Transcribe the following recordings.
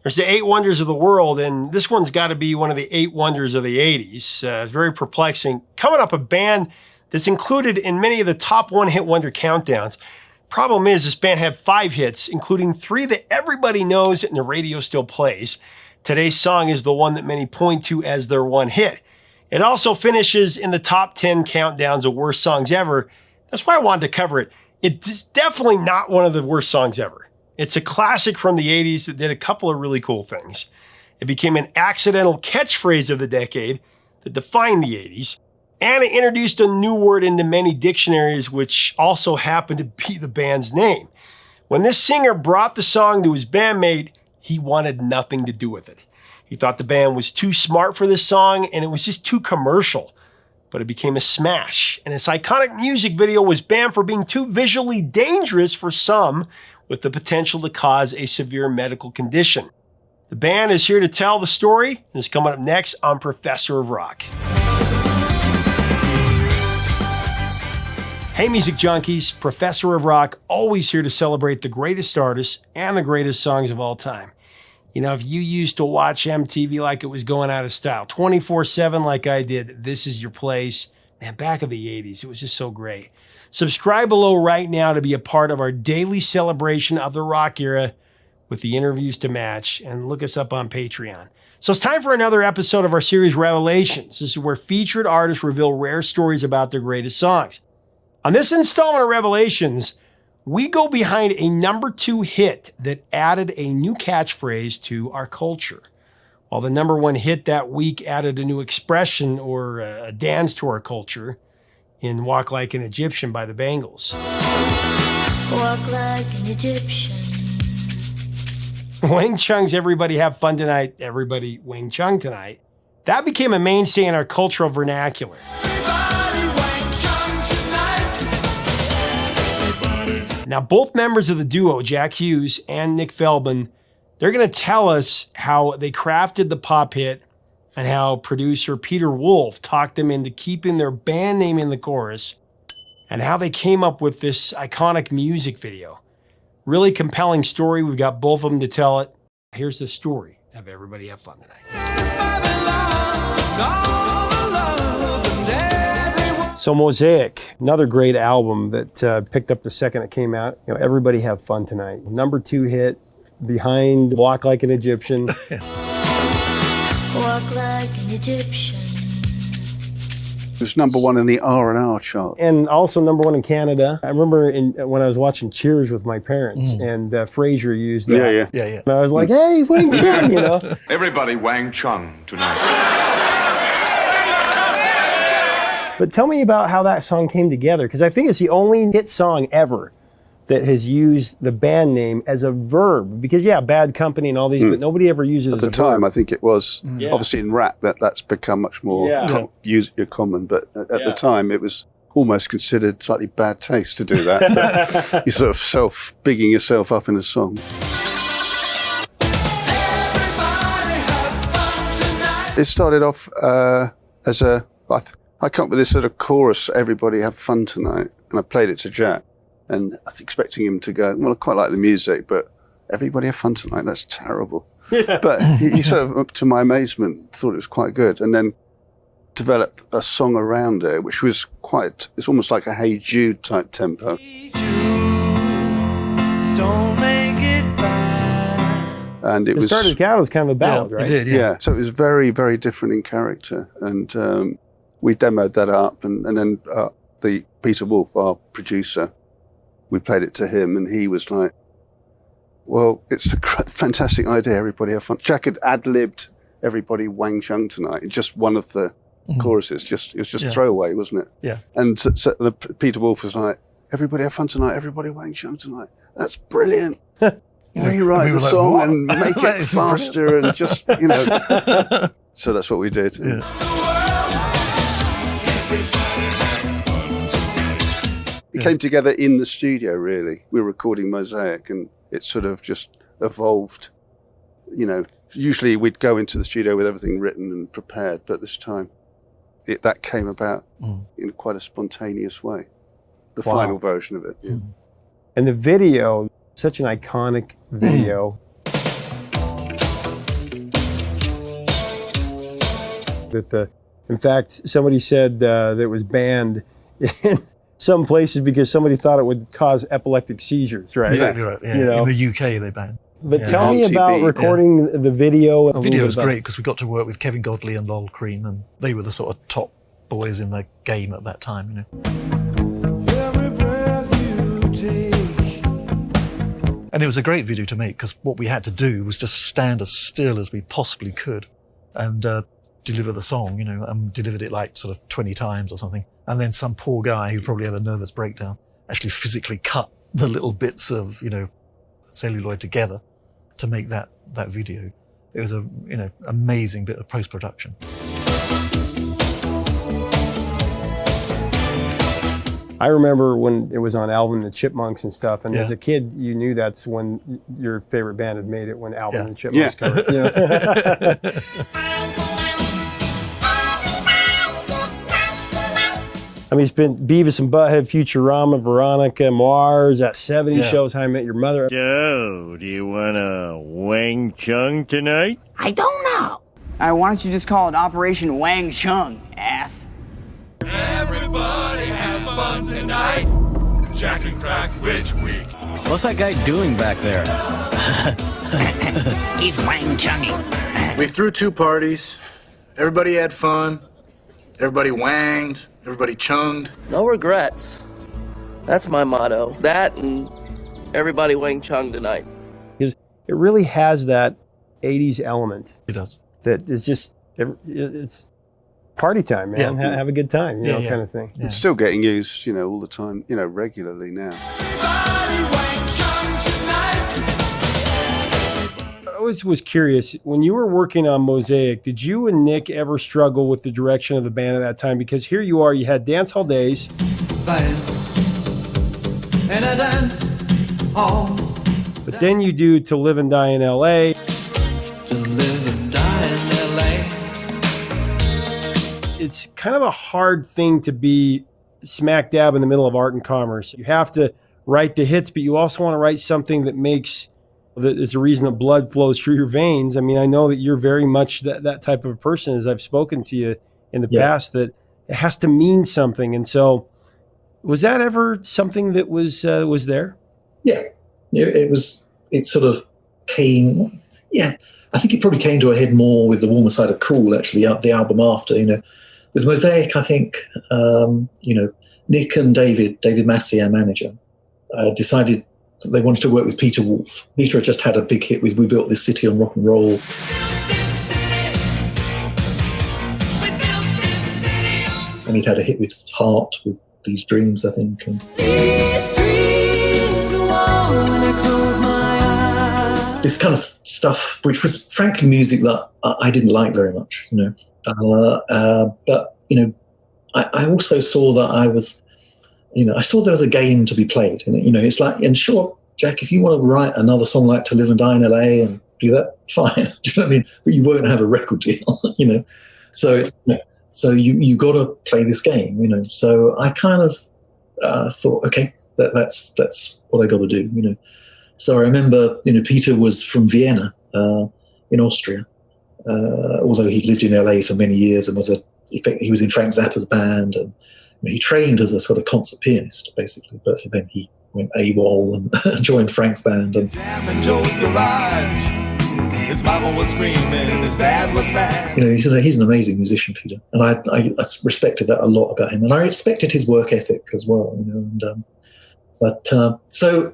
There's the 8 wonders of the world, and this one's got to be one of the 8 wonders of the 80s. It's very perplexing. Coming up, a band that's included in many of the top one-hit wonder countdowns. Problem is, this band had 5 hits, including 3 that everybody knows and the radio still plays. Today's song is the one that many point to as their one hit. It also finishes in the top 10 countdowns of worst songs ever. That's why I wanted to cover it. It's definitely not one of the worst songs ever. It's a classic from the 80s that did a couple of really cool things. It became an accidental catchphrase of the decade that defined the 80s, and it introduced a new word into many dictionaries, which also happened to be the band's name. When this singer brought the song to his bandmate, he wanted nothing to do with it. He thought the band was too smart for this song, and it was just too commercial. But it became a smash, and its iconic music video was banned for being too visually dangerous for some, with the potential to cause a severe medical condition. The band is here to tell the story, and is coming up next on Professor of Rock. Hey music junkies, Professor of Rock, always here to celebrate the greatest artists and the greatest songs of all time. You know, if you used to watch MTV like it was going out of style, 24/7 like I did, this is your place. Man, back in the 80s, it was just so great. Subscribe below right now to be a part of our daily celebration of the rock era with the interviews to match, and look us up on Patreon. So it's time for another episode of our series Revelations. This is where featured artists reveal rare stories about their greatest songs. On this installment of Revelations, we go behind a number 2 hit that added a new catchphrase to our culture, while the number 1 hit that week added a new expression or a dance to our culture in Walk Like an Egyptian by the Bangles. Walk like an Egyptian. Wang Chung's Everybody Have Fun Tonight, Everybody Wang Chung Tonight. That became a mainstay in our cultural vernacular. Now, both members of the duo, Jack Hughes and Nick Feldman, they're going to tell us how they crafted the pop hit and how producer Peter Wolf talked them into keeping their band name in the chorus, and how they came up with this iconic music video. Really compelling story. We've got both of them to tell it. Here's the story of Everybody Have Fun Tonight. So Mosaic, another great album that picked up the second it came out. You know, Everybody Have Fun Tonight. Number 2 hit, behind Walk Like an Egyptian. Walk like an Egyptian. It was number 1 in the R&R chart. And also number 1 in Canada. I remember when I was watching Cheers with my parents, and Frasier used that. Yeah. And I was like, hey, Wang Chung, you know. Everybody Wang Chung tonight. But tell me about how that song came together, because I think it's the only hit song ever that has used the band name as a verb. Because Bad Company and all these, but nobody ever uses it as a verb. At the time, I think it was. Obviously in rap, that's become much more common. But at the time, it was almost considered slightly bad taste to do that. You're sort of bigging yourself up in a song. It started off as I come up with this sort of chorus, Everybody Have Fun Tonight, and I played it to Jack. And I was expecting him to go, well, I quite like the music, but Everybody Have Fun Tonight, that's terrible. But he sort of, to my amazement, thought it was quite good. And then developed a song around it, which was it's almost like a Hey Jude type tempo. Hey Jude, don't make it bad. And it started out as kind of a ballad, right? It did, yeah. So it was very, very different in character. And we demoed that up, and then the Peter Wolf, our producer, we played it to him, and he was like, well, it's a fantastic idea, Everybody Have Fun. Jack had ad-libbed Everybody Wang Chung Tonight, just one of the choruses. It was just throwaway, wasn't it? Yeah. And so Peter Wolf was like, Everybody Have Fun Tonight, Everybody Wang Chung Tonight. That's brilliant. Rewrite the song and make it faster and just, you know. So that's what we did. Yeah. It came together in the studio, really. We were recording Mosaic, and it sort of just evolved. You know, usually we'd go into the studio with everything written and prepared, but this time that came about in quite a spontaneous way. The final version of it. Yeah. And the video, such an iconic video. In fact, somebody said that it was banned in some places because somebody thought it would cause epileptic seizures, right? Exactly right. Yeah. You know? In the UK, they banned. But tell me about recording the video. The video was great because we got to work with Kevin Godley and Lol Cream, and they were the sort of top boys in the game at that time, you know. Every breath you take. And it was a great video to make because what we had to do was just stand as still as we possibly could and deliver the song, you know, and delivered it like sort of 20 times or something. And then some poor guy who probably had a nervous breakdown actually physically cut the little bits of, you know, celluloid together to make that video. It was a, you know, amazing bit of post-production. I remember when it was on Alvin and the Chipmunks and stuff, and Yeah. as a kid, you knew that's when your favorite band had made it, when Alvin Yeah. and the Chipmunks Yeah. covered. You know? I mean, it's been Beavis and Butthead, Futurama, Veronica, Mars, that 70s Yeah. shows, How I Met Your Mother. So, do you want a Wang Chung tonight? I don't know. Why don't you just call it Operation Wang Chung, ass? Everybody have fun tonight. Jack and Crack Witch Week. What's that guy doing back there? He's Wang Chunging. We threw 2 parties. Everybody had fun. Everybody wanged. Everybody chunged. No regrets. That's my motto. That and everybody Wang Chung tonight. Because it really has that 80s element It does. that is just, it's party time, man. Yeah. Have a good time, you know, Yeah. kind of thing. Yeah. It's still getting used, you know, all the time, you know, regularly now. Everybody Wang Chung tonight. I always was curious, when you were working on Mosaic, did you and Nick ever struggle with the direction of the band at that time? Because here you are, you had Dance Hall Days. Dance. And I dance all But then you do To Live and Die in LA. to live and die in LA. It's kind of a hard thing to be smack dab in the middle of art and commerce. You have to write the hits, but you also want to write something that that is the reason that blood flows through your veins. I mean, I know that you're very much that type of a person, as I've spoken to you in the past, that it has to mean something. And so was that ever something that was there? Yeah, it sort of came, I think it probably came to a head more with The Warmer Side of Cool, actually, the album after, you know. With Mosaic, I think, you know, Nick and David Massey, our manager, decided that they wanted to work with Peter Wolf. Peter had just had a big hit with We Built This City on Rock and Roll. And he'd had a hit with Heart, with These Dreams, I think. And this kind of stuff, which was frankly music that I didn't like very much, you know. But, you know, I also saw that I saw there was a game to be played. And, you know, it's like, and sure, Jack, if you want to write another song like To Live and Die in LA and do that, fine. Do you know what I mean? But you won't have a record deal, you know. So you got to play this game, you know. So I kind of thought, okay, that's what I got to do, you know. So I remember, you know, Peter was from Vienna in Austria, although he'd lived in LA for many years and he was in Frank Zappa's band, and he trained as a sort of concert pianist, basically. But then he went AWOL and joined Frank's band. And Jam in Joe's garage. His mama was screaming and his dad was mad. you know, he's an amazing musician, Peter, and I respected that a lot about him, and I respected his work ethic as well, you know. And so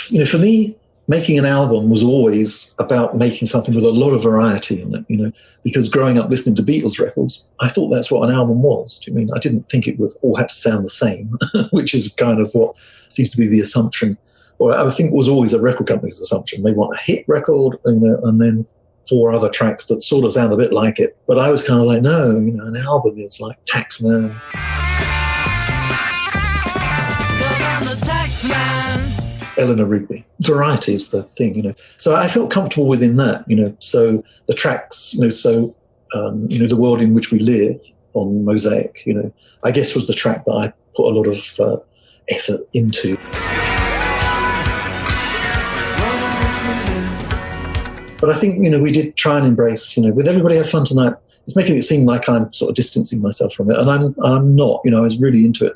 you know, for me, making an album was always about making something with a lot of variety in it, you know, because growing up listening to Beatles records, I thought that's what an album was. Do you mean I didn't think it was all had to sound the same, which is kind of what seems to be the assumption, or I think it was always a record company's assumption. They want a hit record, you know, and then 4 other tracks that sort of sound a bit like it. But I was kind of like, no, you know, an album is like Taxman. Eleanor Rigby. Variety is the thing, you know. So I felt comfortable within that, you know. So the tracks, you know, you know, The World in Which We Live on Mosaic, you know, I guess was the track that I put a lot of effort into. But I think, you know, we did try and embrace, you know, with Everybody Have Fun Tonight, it's making it seem like I'm sort of distancing myself from it, and I'm not. I was really into it.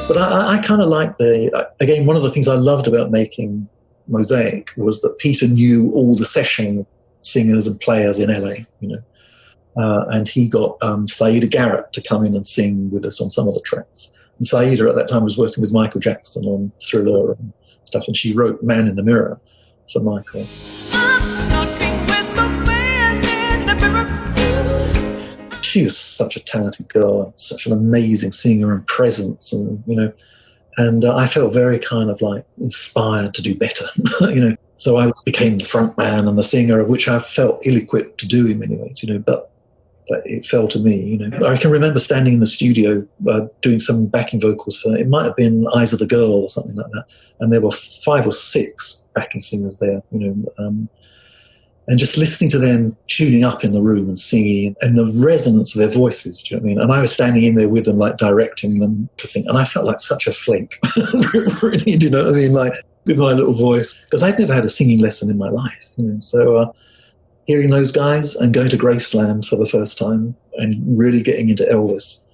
But I kind of like again, one of the things I loved about making Mosaic was that Peter knew all the session singers and players in LA, and he got Saida Garrett to come in and sing with us on some of the tracks. And Saida at that time was working with Michael Jackson on Thriller and stuff, and she wrote Man in the Mirror for Michael. She was such a talented girl, such an amazing singer and presence, and and I felt very kind of like inspired to do better, So I became the front man and the singer, of which I felt ill-equipped to do in many ways, but it fell to me, I can remember standing in the studio doing some backing vocals for, it might have been Eyes of the Girl or something like that, and there were 5 or 6 backing singers there, and just listening to them tuning up in the room and singing, and the resonance of their voices, do you know what I mean? And I was standing in there with them, like directing them to sing, and I felt like such a flake, really, do you know what I mean? Like with my little voice, because I'd never had a singing lesson in my life, so hearing those guys and going to Graceland for the first time and really getting into Elvis,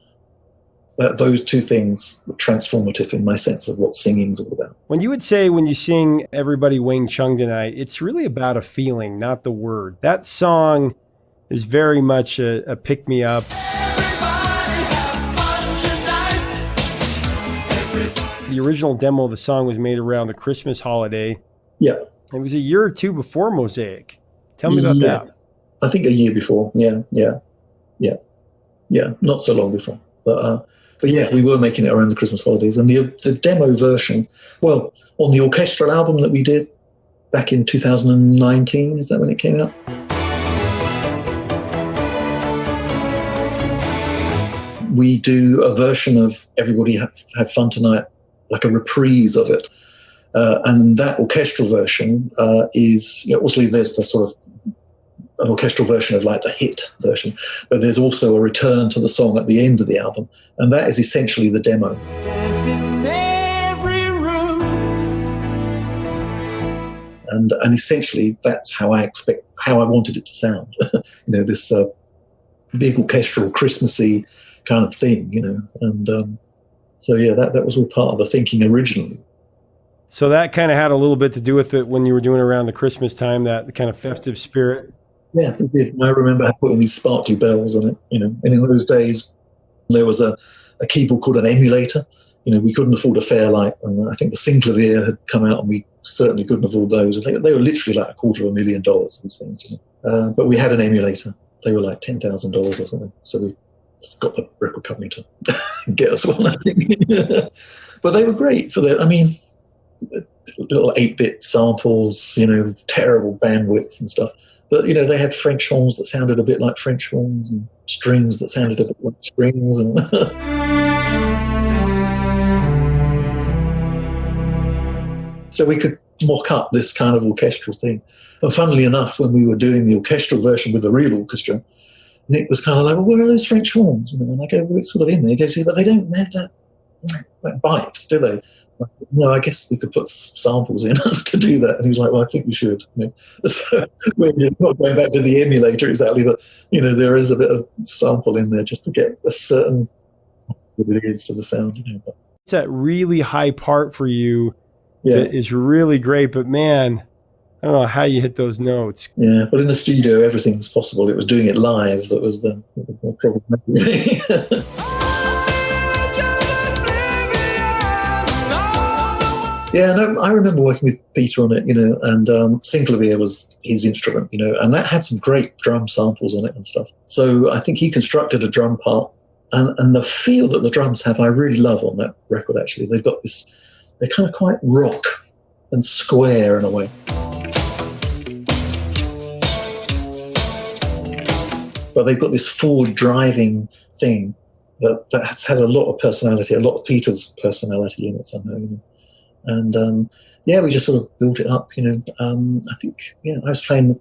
those 2 things were transformative in my sense of what singing's all about. When you would say when you sing Everybody Wang Chung Tonight, it's really about a feeling, not the word. That song is very much a pick-me-up. The original demo of the song was made around the Christmas holiday. Yeah. It was a year or 2 before Mosaic. Tell me about that. I think a year before. Yeah. Not so long before, but yeah, we were making it around the Christmas holidays, and the demo version. Well, on the Orchestral album that we did back in 2019, is that when it came out? We do a version of Everybody Have Fun Tonight, like a reprise of it, and that orchestral version is obviously there's the sort of an orchestral version of like the hit version, but there's also a return to the song at the end of the album, and that is essentially the demo. Dance in every room. And essentially that's how I wanted it to sound. This big orchestral Christmassy kind of thing, and so yeah, that was all part of the thinking originally. So that kind of had a little bit to do with it when you were doing around the Christmas time, that kind of festive spirit. Yeah, it did. I remember putting these sparkly bells on it, and in those days there was a keyboard called an emulator. We couldn't afford a Fairlight, and I think the Synclavier had come out, and we certainly couldn't afford those. They were literally like $250,000, these things, but we had an emulator. They were like $10,000 or something, so we got the record company to get us one, I think. But they were great for that. I mean, little 8-bit samples, terrible bandwidth and stuff. But, they had French horns that sounded a bit like French horns, and strings that sounded a bit like strings. And so we could mock up this kind of orchestral thing. And funnily enough, when we were doing the orchestral version with the real orchestra, Nick was kind of like, well, where are those French horns? And I go, well, it's sort of in there. He goes, yeah, but they don't have that bite, do they? No, I guess we could put samples in to do that. And he was like, well, I think we should. So we're not going back to the emulator exactly, but, there is a bit of sample in there just to get a certain what it is to the sound. It's that really high part for you that is really great, but man, I don't know how you hit those notes. Yeah, but in the studio, everything's possible. It was doing it live that was the problem. Yeah, no, I remember working with Peter on it, and Synclavier was his instrument, and that had some great drum samples on it and stuff. So I think he constructed a drum part, and the feel that the drums have, I really love on that record, actually. They've got this, they're kind of quite rock and square in a way. But they've got this forward driving thing that has a lot of personality, a lot of Peter's personality in it somehow, And we just sort of built it up, I think, I was playing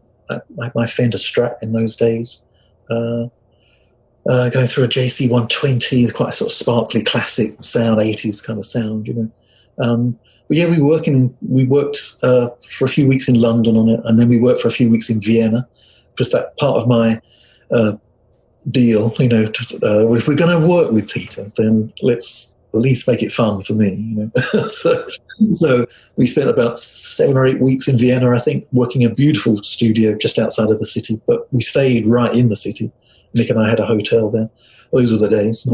like my Fender Strat in those days, going through a JC 120, quite a sort of sparkly classic sound, 80s kind of sound, But yeah, we worked for a few weeks in London on it, and then we worked for a few weeks in Vienna, because that part of my deal, if we're going to work with Peter, then let's at least make it fun for me. So we spent about 7 or 8 weeks in Vienna, I think, working in a beautiful studio just outside of the city, but we stayed right in the city. Nick and I had a hotel there. Those were the days.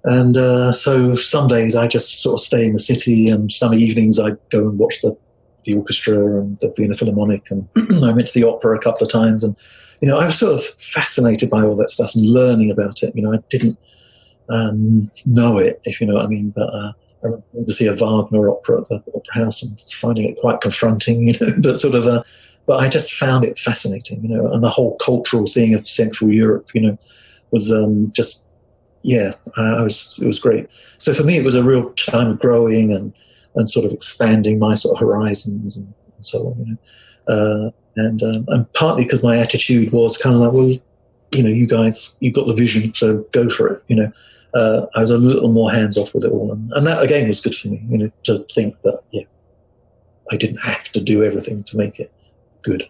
And so some days I just sort of stay in the city, and some evenings I'd go and watch the orchestra and the Vienna Philharmonic, and I went to the opera a couple of times, and I was sort of fascinated by all that stuff and learning about it. I didn't know it, if you know what I mean, but I went to see a Wagner opera at the Opera House and finding it quite confronting, but sort of, but I just found it fascinating, and the whole cultural thing of Central Europe, was just, yeah, it was great. So for me, it was a real time of growing and sort of expanding my sort of horizons and so on, and partly because my attitude was kind of like, well, you guys, you've got the vision, so go for it, I was a little more hands-off with it all. And that, again, was good for me, to think that, yeah, I didn't have to do everything to make it good,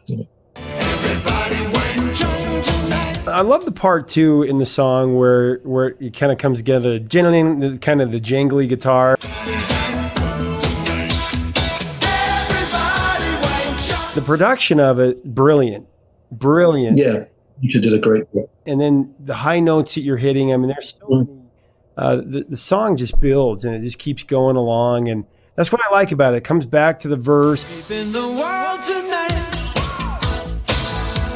I love the part, too, in the song where it kind of comes together, jingling, kind of the jangly guitar. The production of it, brilliant. Yeah, you did a great job. And then the high notes that you're hitting, I mean, there's so many, the song just builds and it just keeps going along. And that's what I like about it. It comes back to the verse. In the world tonight,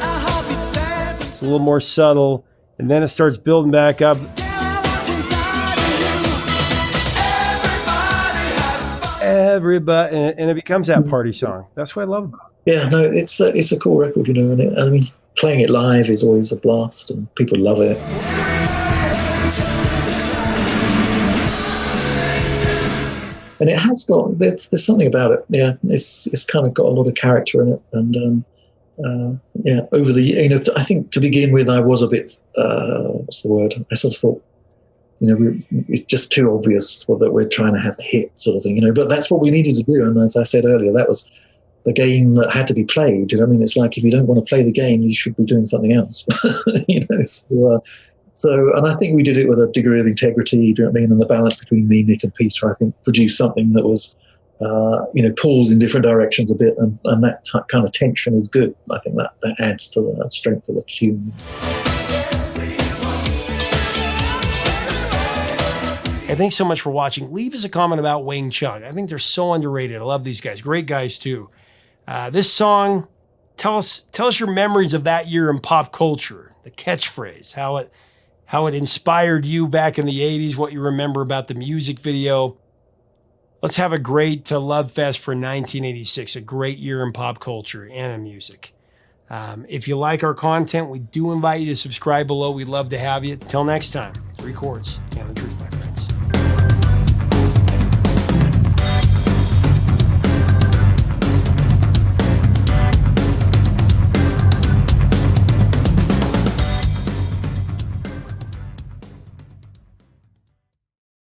I hope it's safe. It's a little more subtle. And then it starts building back up. Everybody, and it becomes that party song. That's what I love about it. Yeah, no, it's a cool record, and I mean, playing it live is always a blast, and people love it. And it has got, there's something about it. Yeah, it's kind of got a lot of character in it, and yeah, over the, I think to begin with, I was a bit, what's the word? I sort of thought, it's just too obvious that we're trying to have a hit sort of thing, but that's what we needed to do. And as I said earlier, that was the game that had to be played. I mean, it's like, if you don't want to play the game, you should be doing something else. So, and I think we did it with a degree of integrity, do you know what I mean? And the balance between me, Nick, and Peter, I think, produced something that was, pulls in different directions a bit, and that kind of tension is good. I think that adds to the strength of the tune. And thanks so much for watching. Leave us a comment about Wang Chung. I think they're so underrated. I love these guys. Great guys, too. This song, tell us your memories of that year in pop culture, the catchphrase, how it inspired you back in the 80s, what you remember about the music video. Let's have a great Love Fest for 1986, a great year in pop culture and in music. If you like our content, we do invite you to subscribe below. We'd love to have you. Till next time, 3 chords and the